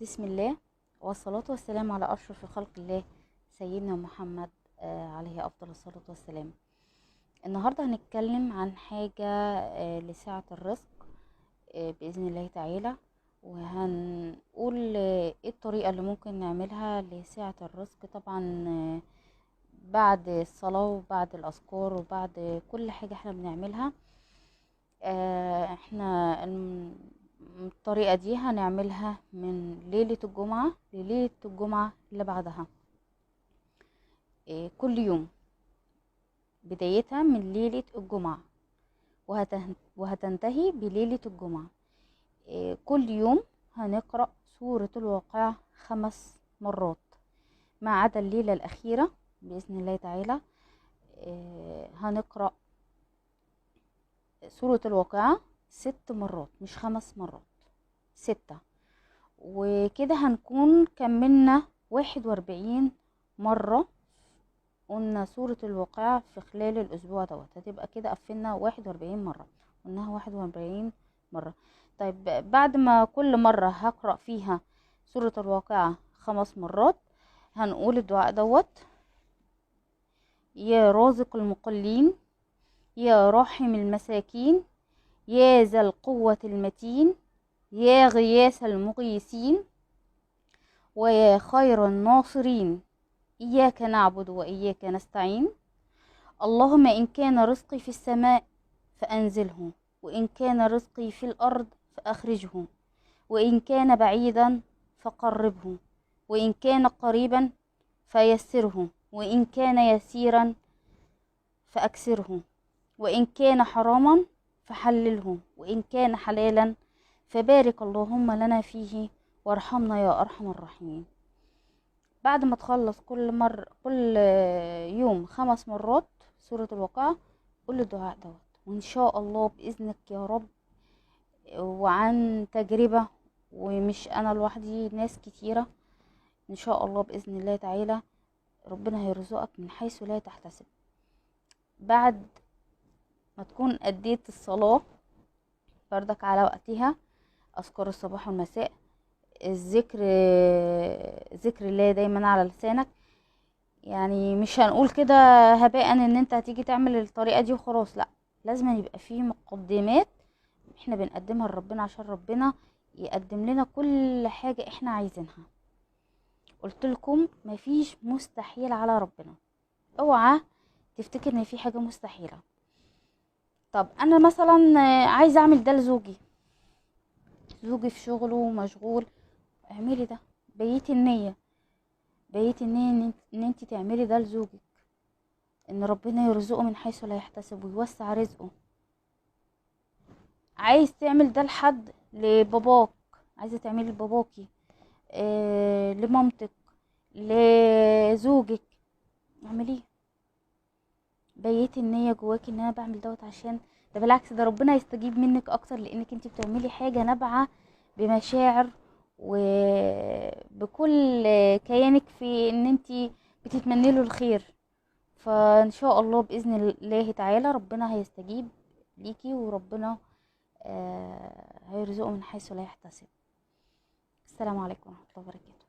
بسم الله، والصلاة والسلام على أشرف خلق الله سيدنا محمد، عليه أفضل الصلاة والسلام. النهاردة هنتكلم عن حاجة لسعة الرزق بإذن الله تعالى، وهنقول ايه الطريقة اللي ممكن نعملها لسعة الرزق. طبعا بعد الصلاة وبعد الأذكار وبعد كل حاجة احنا بنعملها، احنا الطريقة دي هنعملها من ليلة الجمعة لليلة الجمعة اللي بعدها، كل يوم، بدايتها من ليلة الجمعة وهتنتهي بليلة الجمعة. كل يوم هنقرأ سورة الواقعة 5 مرات، ما عدا الليلة الأخيرة بإذن الله تعالى. هنقرأ سورة الواقعة 6 مرات، مش 5 مرات، 6. وكده هنكون كملنا 41 مرة. قلنا سورة الواقعة في خلال الأسبوع دوت، هتبقى كده قفلنا 41 مرة، قلناها 41 مرة. طيب بعد ما كل مرة هقرأ فيها سورة الواقعة 5 مرات، هنقول الدعاء دوت: يا رازق المقلين، يا راحم المساكين، يا ذا القوة المتين، يا غياث المغيثين، ويا خير الناصرين، إياك نعبد وإياك نستعين. اللهم إن كان رزقي في السماء فأنزله، وإن كان رزقي في الأرض فأخرجه، وإن كان بعيدا فقربه، وإن كان قريبا فيسره، وإن كان يسيرا فأكسره، وإن كان حراما فحلله، وإن كان حلالا فبارك اللهم لنا فيه وارحمنا يا أرحم الراحمين. بعد ما تخلص كل يوم 5 مرات سورة الواقعة، قول الدعاء دوت، وإن شاء الله بإذنك يا رب، وعن تجربة، ومش أنا لوحدي، ناس كتيرة، إن شاء الله بإذن الله تعالى ربنا هيرزقك من حيث لا تحتسب. بعد ما تكون أديت الصلاة بردك على وقتها، أذكار الصباح والمساء، الذكر، ذكر الله دايما على لسانك. يعني مش هنقول كده هباء ان انت هتيجي تعمل الطريقة دي وخلاص، لا، لازم يبقى فيه مقدمات احنا بنقدمها لربنا عشان ربنا يقدم لنا كل حاجة احنا عايزينها. قلت لكم مفيش مستحيل على ربنا، اوعى تفتكر ان في حاجة مستحيلة. طب انا مثلا عايزه اعمل ده لزوجي، زوجي في شغله مشغول، اعملي ده، بيتي النية، بيتي النية ان انت تعملي ده لزوجك، ان ربنا يرزقه من حيث لا يحتسب ويوسع رزقه. عايز تعمل ده لحد، لباباك، عايزه تعملي لباباكي، لمامتك، لزوجك، اعمليه، بيتي النية جواكي ان انا بعمل دوت عشان ده، بالعكس ده ربنا يستجيب منك اكتر، لانك انت بتعملي حاجة نابعة بمشاعر وبكل كيانك في ان انت بتتمني له الخير. فان شاء الله باذن الله تعالى ربنا هيستجيب ليكي، وربنا هيرزقه من حيث لا يحتسب. السلام عليكم ورحمة الله وبركاته.